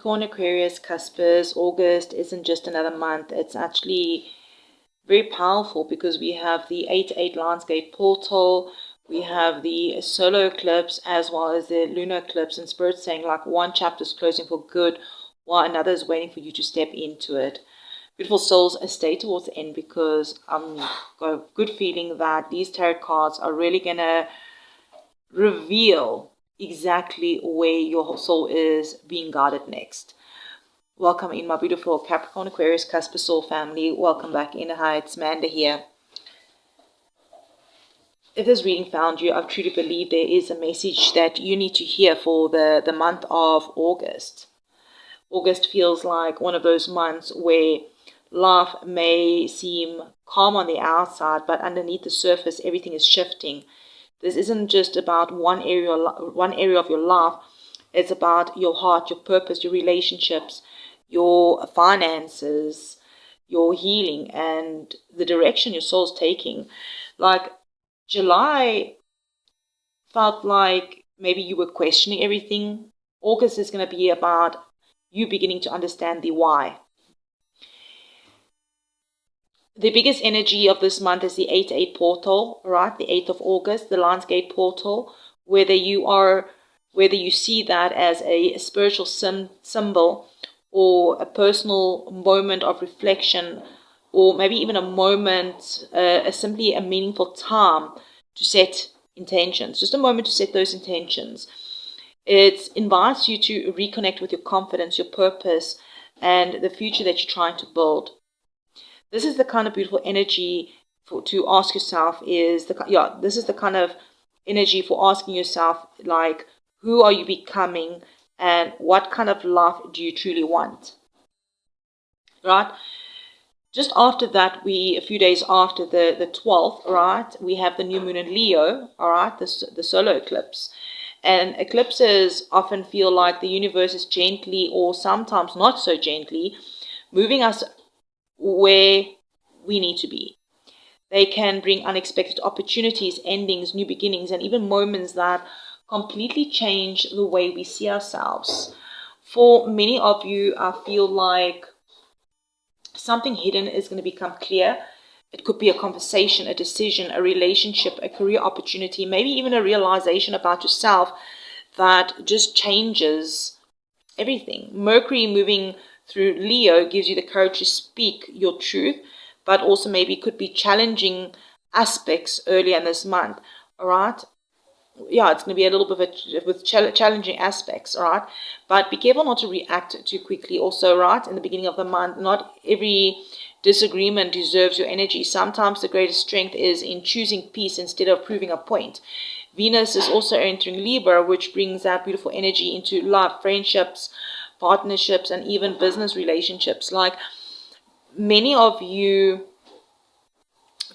Capricorn, Aquarius, Cuspers, August isn't just another month. It's actually very powerful because we have the 8-8 landscape portal, we have the solar eclipse as well as the lunar eclipse, and Spirit saying like one chapter is closing for good while another is waiting for you to step into it. Beautiful souls, stay towards the end because I've got a good feeling that these tarot cards are really going to reveal exactly where your soul is being guided next. Welcome in, my beautiful Capricorn, Aquarius, Cusp soul family. Welcome back in. Hi, it's Amanda here. If this reading found you, I truly believe there is a message that you need to hear for the month of August. August feels like one of those months where life may seem calm on the outside, but underneath the surface, everything is shifting. This isn't just about one area of your life. It's about your heart, your purpose, your relationships, your finances, your healing, and the direction your soul's taking. Like July felt like maybe you were questioning everything. August is going to be about you beginning to understand the why. The biggest energy of this month is the 8-8 portal, right? The 8th of August, the Lionsgate portal. Whether you see that as a spiritual symbol or a personal moment of reflection, or maybe even a moment, simply a meaningful time to set intentions, just a moment to set those intentions. It invites you to reconnect with your confidence, your purpose, and the future that you're trying to build. This is the kind of beautiful energy to ask yourself this is the kind of energy for asking yourself, like, who are you becoming and what kind of life do you truly want? Right? Just after that, a few days after the 12th, right, we have the new moon in Leo, all right, the solar eclipse. And eclipses often feel like the universe is gently, or sometimes not so gently, moving us where we need to be. They can bring unexpected opportunities, endings, new beginnings, and even moments that completely change the way we see ourselves. For many of you, I feel like something hidden is going to become clear. It could be a conversation, a decision, a relationship, a career opportunity, maybe even a realization about yourself that just changes everything. Mercury moving through Leo gives you the courage to speak your truth, but also maybe could be challenging aspects earlier in this month, all right? Yeah, it's going to be a little bit with challenging aspects, all right? But be careful not to react too quickly also, right? In the beginning of the month, not every disagreement deserves your energy. Sometimes the greatest strength is in choosing peace instead of proving a point. Venus is also entering Libra, which brings that beautiful energy into love, friendships, partnerships, and even business relationships. Like, many of you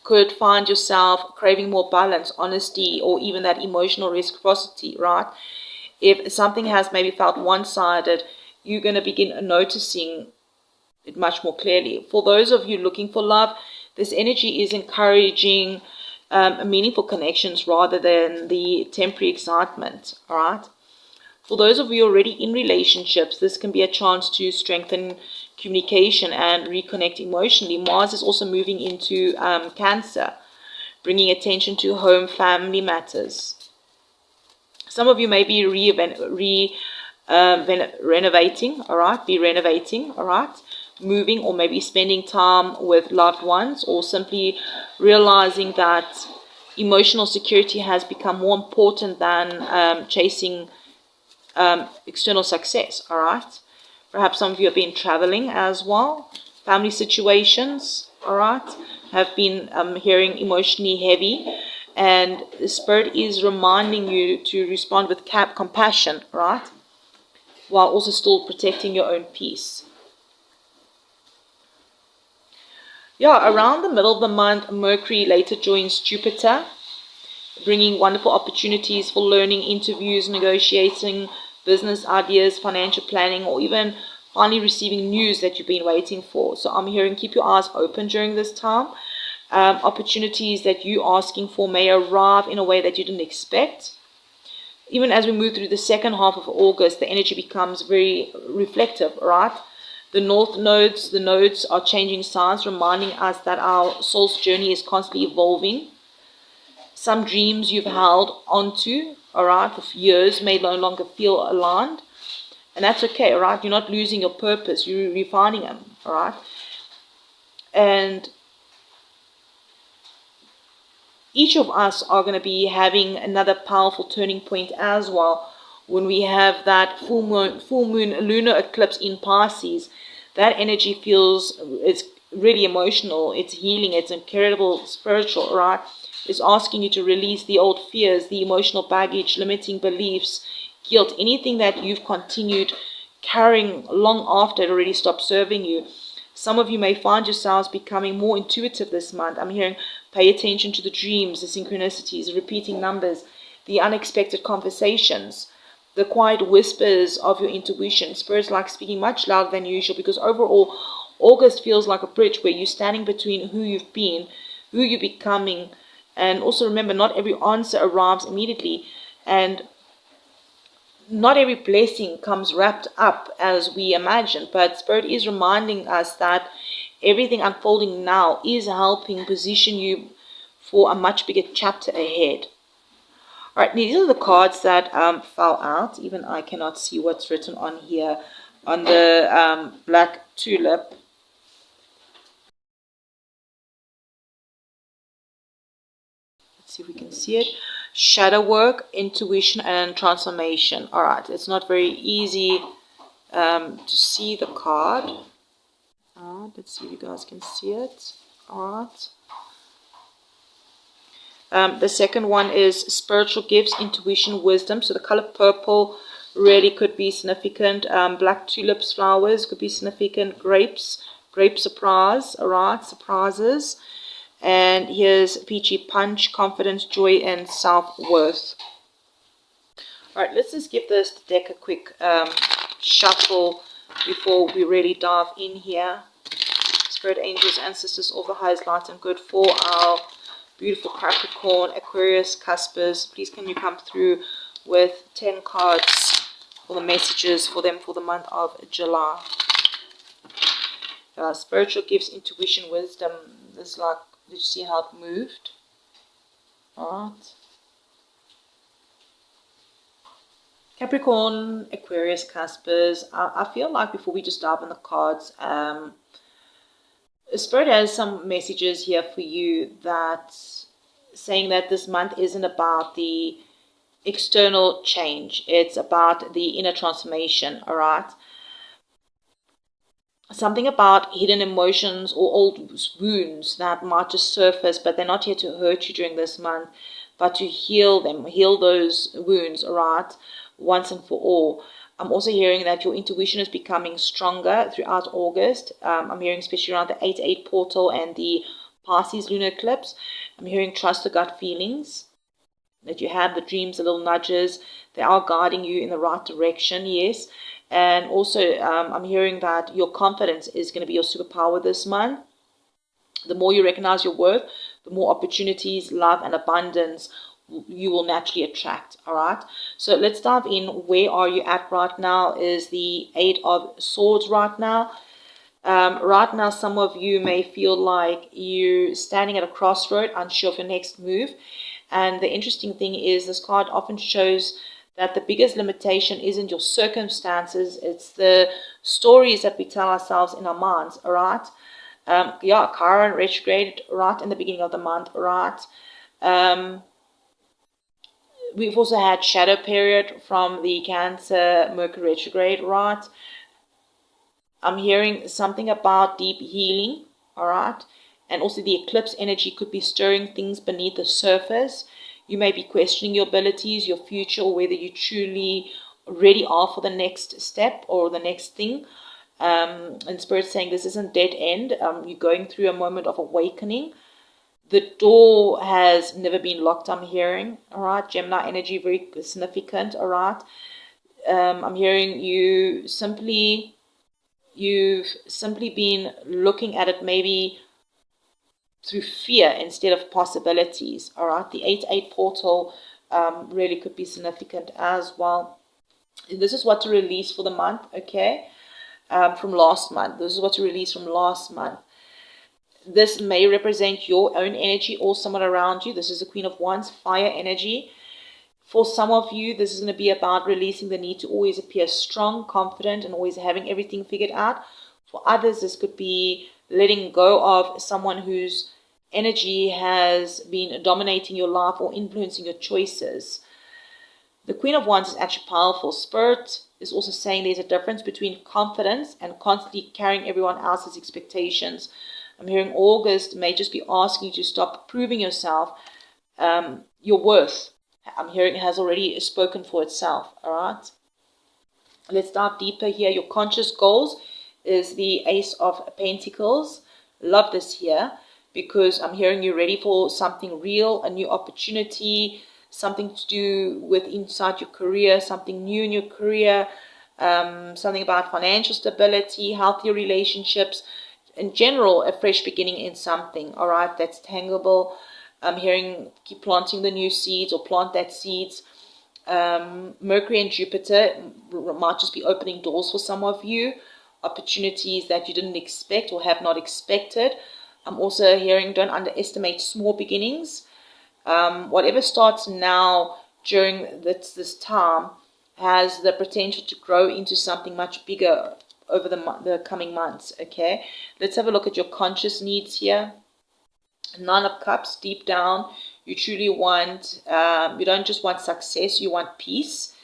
could find yourself craving more balance, honesty, or even that emotional reciprocity, right? If something has maybe felt one-sided, you're going to begin noticing it much more clearly. For those of you looking for love, this energy is encouraging meaningful connections rather than the temporary excitement, all right? For those of you already in relationships, this can be a chance to strengthen communication and reconnect emotionally. Mars is also moving into Cancer, bringing attention to home, family matters. Some of you may be renovating, all right? Moving, or maybe spending time with loved ones, or simply realizing that emotional security has become more important than chasing external success, all right? Perhaps some of you have been traveling as well. Family situations, all right, have been hearing emotionally heavy, and the Spirit is reminding you to respond with compassion, right, while also still protecting your own peace. Yeah, around the middle of the month, Mercury later joins Jupiter, bringing wonderful opportunities for learning, interviews, negotiating, business ideas, financial planning, or even finally receiving news that you've been waiting for. So I'm hearing keep your eyes open during this time. Opportunities that you're asking for may arrive in a way that you didn't expect. even as we move through the second half of August, the energy becomes very reflective, right? The north nodes, the nodes are changing signs, reminding us that our soul's journey is constantly evolving. Some dreams you've held onto, all right, for years may no longer feel aligned. And that's okay, all right? You're not losing your purpose. You're refining them, all right? And each of us are going to be having another powerful turning point as well. When we have that full moon lunar eclipse in Pisces, that energy feels, it's really emotional, it's healing, it's incredible spiritual, right? It's asking you to release the old fears, the emotional baggage, limiting beliefs, guilt, anything that you've continued carrying long after it already stopped serving you. Some of you may find yourselves becoming more intuitive this month. I'm hearing pay attention to the dreams, the synchronicities, repeating numbers, the unexpected conversations, the quiet whispers of your intuition. Spirit's like speaking much louder than usual, because overall, August feels like a bridge where you're standing between who you've been, who you're becoming. And also remember, not every answer arrives immediately, and not every blessing comes wrapped up as we imagine, but Spirit is reminding us that everything unfolding now is helping position you for a much bigger chapter ahead. All right, these are the cards that fell out. Even I cannot see what's written on here on the black tulip. Let's see if we can see it. Shadow work, intuition, and transformation. All right, it's not very easy to see the card. All right, let's see if you guys can see it. All right. The second one is spiritual gifts, intuition, wisdom. So the color purple really could be significant. Black tulips, flowers could be significant. Grapes, grape surprise, all right, surprises. And here's peachy punch, confidence, joy, and self-worth. All right, let's just give this deck a quick shuffle before we really dive in here. Spirit, angels, ancestors, all the highest light and good for our beautiful Capricorn, Aquarius, CUSPers. Please can you come through with 10 cards for the messages for them for the month of July. Spiritual gifts, intuition, wisdom. This is like, did you see how it moved? Alright. Capricorn, Aquarius, CUSPers. I feel like before we just dive in the cards, Spirit has some messages here for you that saying that this month isn't about the external change. It's about the inner transformation, all right? Something about hidden emotions or old wounds that might just surface, but they're not here to hurt you during this month, but to heal them, heal those wounds, all right, once and for all. I'm also hearing that your intuition is becoming stronger throughout August. I'm hearing especially around the 8-8 portal and the Pisces lunar eclipse. I'm hearing trust the gut feelings, that you have the dreams, the little nudges. They are guiding you in the right direction, yes. And also I'm hearing that your confidence is going to be your superpower this month. The more you recognize your worth, the more opportunities, love, and abundance you will naturally attract. All right, so let's dive in. Where are you at right now? Is the 8 of Swords right now. Right now, some of you may feel like you're standing at a crossroad, unsure of your next move. And the interesting thing is this card often shows that the biggest limitation isn't your circumstances, it's the stories that we tell ourselves in our minds. All right, yeah, Chiron retrograde right in the beginning of the month. All right. We've also had shadow period from the Cancer Mercury retrograde, right? I'm hearing something about deep healing, all right? And also the eclipse energy could be stirring things beneath the surface. You may be questioning your abilities, your future, or whether you truly ready are for the next step or the next thing. And Spirit's saying this isn't dead end. You're going through a moment of awakening. The door has never been locked, I'm hearing. All right, Gemini energy, very significant. All right. I'm hearing you've simply been looking at it maybe through fear instead of possibilities. All right, the 8-8 portal really could be significant as well. This is what to release for the month, okay, from last month. This is what to release from last month. This may represent your own energy or someone around you. This is the Queen of Wands, fire energy. For some of you, this is going to be about releasing the need to always appear strong, confident, and always having everything figured out. For others, this could be letting go of someone whose energy has been dominating your life or influencing your choices. The Queen of Wands is actually powerful. Spirit is also saying there's a difference between confidence and constantly carrying everyone else's expectations. I'm hearing August may just be asking you to stop proving yourself, your worth. I'm hearing it has already spoken for itself, all right? Let's dive deeper here. Your conscious goals is the Ace of Pentacles. Love this here because I'm hearing you're ready for something real, a new opportunity, something to do with inside your career, something new in your career, something about financial stability, healthier relationships, in general, a fresh beginning in something, all right, that's tangible. I'm hearing keep planting the new seeds or plant that seeds. Mercury and Jupiter might just be opening doors for some of you, opportunities that you didn't expect or have not expected. I'm also hearing don't underestimate small beginnings. Whatever starts now during this time has the potential to grow into something much bigger over the coming months, okay? Let's have a look at your conscious needs here. Nine of Cups, deep down, you truly want, you don't just want success, you want peace,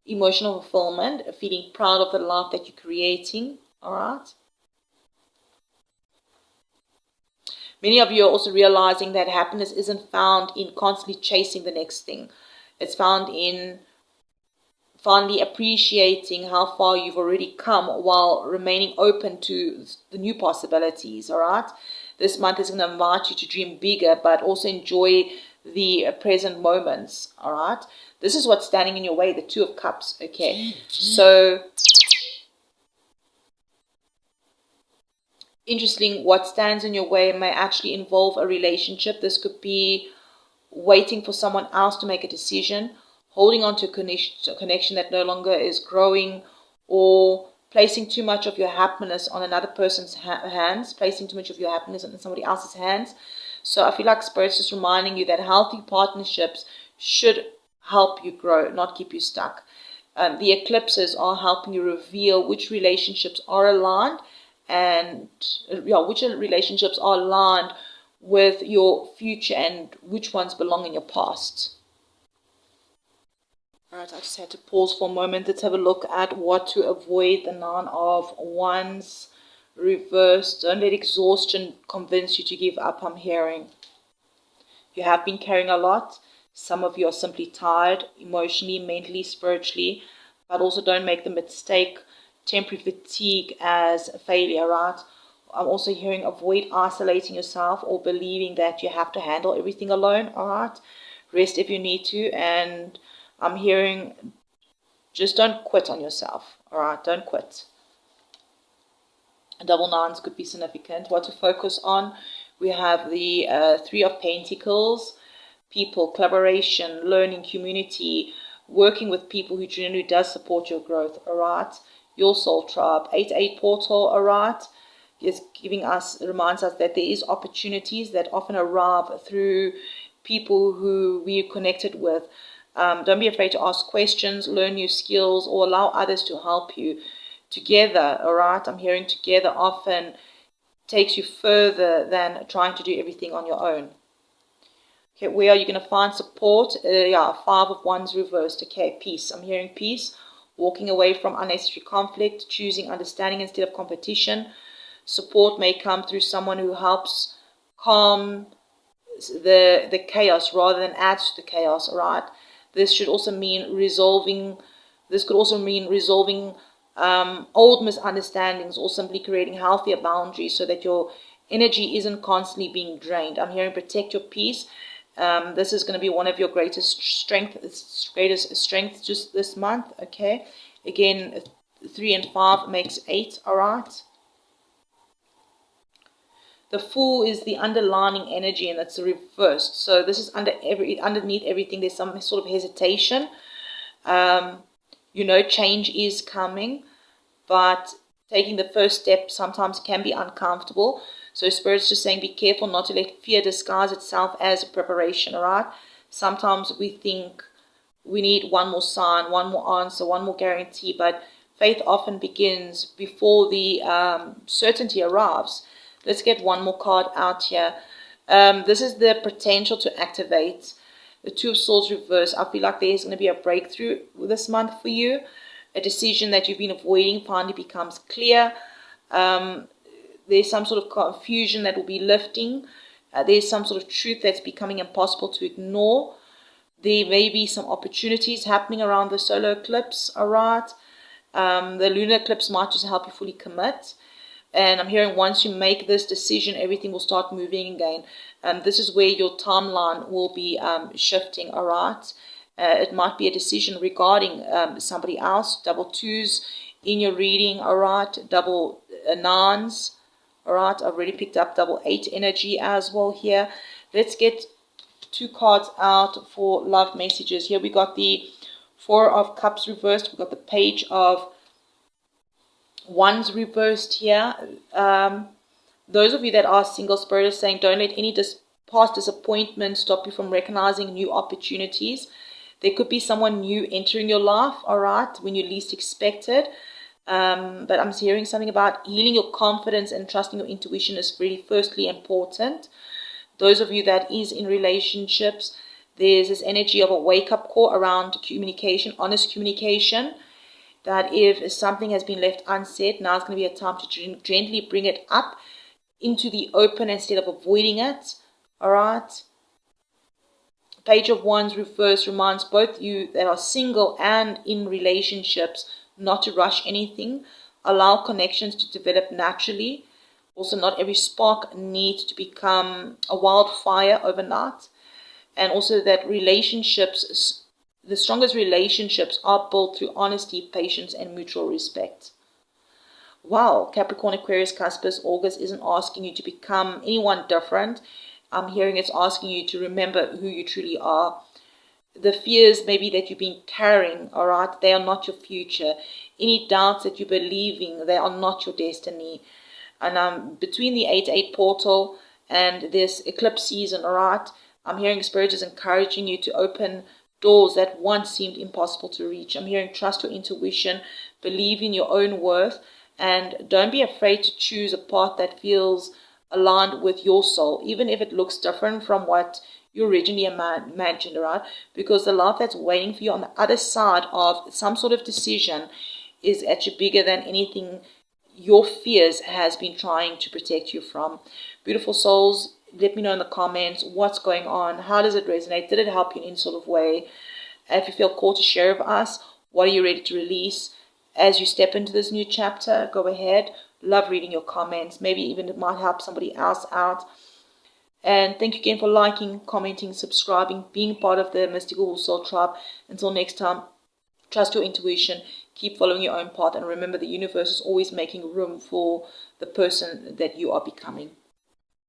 emotional fulfillment, feeling proud of the life that you're creating, all right? Many of you are also realizing that happiness isn't found in constantly chasing the next thing. It's found in finally appreciating how far you've already come while remaining open to the new possibilities, all right? This month is going to invite you to dream bigger, but also enjoy the present moments, all right? This is what's standing in your way, the Two of Cups, okay? So, interesting, what stands in your way may actually involve a relationship. This could be waiting for someone else to make a decision, holding on to a connection that no longer is growing, or placing too much of your happiness on another person's hands, placing too much of your happiness in somebody else's hands. So I feel like Spirit's just reminding you that healthy partnerships should help you grow, not keep you stuck. The eclipses are helping you reveal which relationships are aligned and which relationships are aligned with your future and which ones belong in your past. All right, I just had to pause for a moment. Let's have a look at what to avoid. The Nine of Wands reversed. Don't let exhaustion convince you to give up, I'm hearing. You have been carrying a lot. Some of you are simply tired, emotionally, mentally, spiritually. But also don't make the mistake, temporary fatigue as a failure, right? I'm also hearing avoid isolating yourself or believing that you have to handle everything alone, all right? Rest if you need to, and I'm hearing just don't quit on yourself, all right? Don't quit. Double nines could be significant. What to focus on? We have the Three of Pentacles, people, collaboration, learning, community, working with people who genuinely does support your growth, all right? Your soul tribe, 8-8 portal, all right? Is giving us, reminds us that there is opportunities that often arrive through people who we are connected with. Don't be afraid to ask questions, learn new skills, or allow others to help you. Together, all right? I'm hearing together often takes you further than trying to do everything on your own. Okay, where are you going to find support? Five of Wands reversed. Okay, peace. I'm hearing peace. Walking away from unnecessary conflict, choosing understanding instead of competition. Support may come through someone who helps calm the chaos rather than add to the chaos, all right? This should also mean resolving, this could also mean resolving old misunderstandings or simply creating healthier boundaries so that your energy isn't constantly being drained. I'm hearing protect your peace. This is going to be one of your greatest strengths just this month, okay? Again, 3 and 5 makes 8, all right? The Fool is the underlining energy, and it's the reversed. So this is underneath everything. There's some sort of hesitation. You know, change is coming, but taking the first step sometimes can be uncomfortable. So Spirit's just saying, be careful not to let fear disguise itself as a preparation, all right? Sometimes we think we need one more sign, one more answer, one more guarantee, but faith often begins before the certainty arrives. Let's get one more card out here. This is the potential to activate. The Two of Swords reverse. I feel like there's going to be a breakthrough this month for you. A decision that you've been avoiding finally becomes clear. There's some sort of confusion that will be lifting. There's some sort of truth that's becoming impossible to ignore. There may be some opportunities happening around the solar eclipse, all right? The lunar eclipse might just help you fully commit. And I'm hearing once you make this decision, everything will start moving again. This is where your timeline will be shifting, all right? It might be a decision regarding somebody else, double twos in your reading, all right? Double nines, all right? I've already picked up double 8 energy as well here. Let's get 2 cards out for love messages. Here we got the Four of Cups reversed. We got the Page of Wands reversed here. Those of you that are single, Spirit is saying, don't let any past disappointment stop you from recognizing new opportunities. There could be someone new entering your life, all right, when you least expect it. But I'm hearing something about healing your confidence and trusting your intuition is really firstly important. Those of you that is in relationships, there's this energy of a wake-up call around communication, honest communication, that if something has been left unsaid, now is going to be a time to gently bring it up into the open instead of avoiding it, all right? Page of Wands reverse reminds both you that are single and in relationships not to rush anything. Allow connections to develop naturally. Also, not every spark needs to become a wildfire overnight. And also that relationships, the strongest relationships are built through honesty, patience, and mutual respect. Wow, Capricorn, Aquarius, CUSP, August isn't asking you to become anyone different. I'm hearing it's asking you to remember who you truly are. The fears maybe that you've been carrying, all right, they are not your future. Any doubts that you're believing, they are not your destiny. And between the 8-8 portal and this eclipse season, all right, I'm hearing Spirit is encouraging you to open doors that once seemed impossible to reach. I'm hearing trust your intuition, believe in your own worth, and don't be afraid to choose a path that feels aligned with your soul, even if it looks different from what you originally imagined, right? Because the love that's waiting for you on the other side of some sort of decision is actually bigger than anything your fears has been trying to protect you from. Beautiful souls, let me know in the comments what's going on. How does it resonate? Did it help you in any sort of way? If you feel called to share with us, what are you ready to release as you step into this new chapter? Go ahead. Love reading your comments. Maybe even it might help somebody else out. And thank you again for liking, commenting, subscribing, being part of the Mystical Soul Tribe. Until next time, trust your intuition, keep following your own path, and remember the universe is always making room for the person that you are becoming.